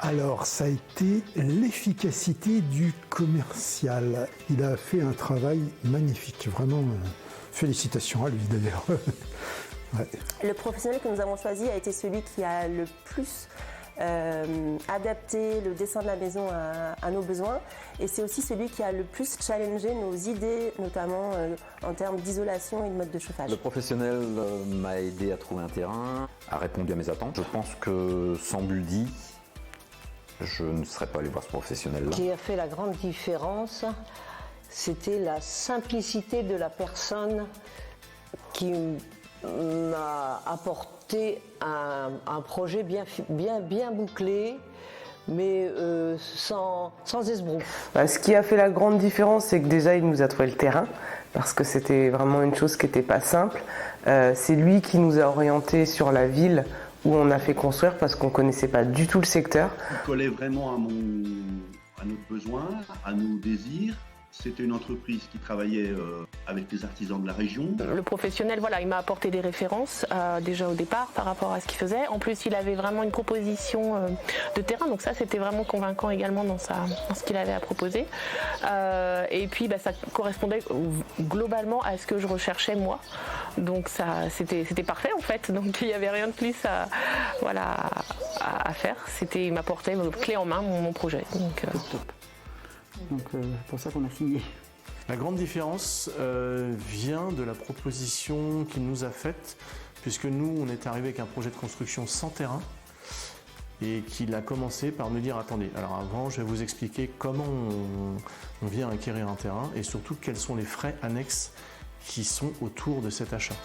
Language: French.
Alors, ça a été l'efficacité du commercial. Il a fait un travail magnifique, vraiment. Félicitations à lui d'ailleurs. Ouais. Le professionnel que nous avons choisi a été celui qui a le plus adapté le dessin de la maison à nos besoins, et c'est aussi celui qui a le plus challengé nos idées, notamment en termes d'isolation et de mode de chauffage. Le professionnel m'a aidé à trouver un terrain, a répondu à mes attentes. Je pense que sans Buldi, je ne serais pas allé voir ce professionnel-là. Ce qui a fait la grande différence, c'était la simplicité de la personne qui m'a apporté un projet bien bouclé, mais sans esbrouf. Ce qui a fait la grande différence, c'est que déjà il nous a trouvé le terrain, parce que c'était vraiment une chose qui n'était pas simple. C'est lui qui nous a orientés sur la ville où on a fait construire, parce qu'on ne connaissait pas du tout le secteur. Il collait vraiment à notre besoin, à nos désirs. C'était une entreprise qui travaillait avec les artisans de la région. Le professionnel, voilà, il m'a apporté des références déjà au départ par rapport à ce qu'il faisait. En plus, il avait vraiment une proposition de terrain, donc ça, c'était vraiment convaincant également dans ce qu'il avait à proposer. Et puis, ça correspondait globalement à ce que je recherchais moi. Donc ça, c'était parfait en fait. Donc il n'y avait rien de plus à faire. Il m'apportait clé en main mon projet. Donc c'est pour ça qu'on a signé. La grande différence vient de la proposition qu'il nous a faite, puisque nous, on est arrivé avec un projet de construction sans terrain et qu'il a commencé par nous dire « Attendez, alors avant, je vais vous expliquer comment on vient acquérir un terrain et surtout quels sont les frais annexes qui sont autour de cet achat. »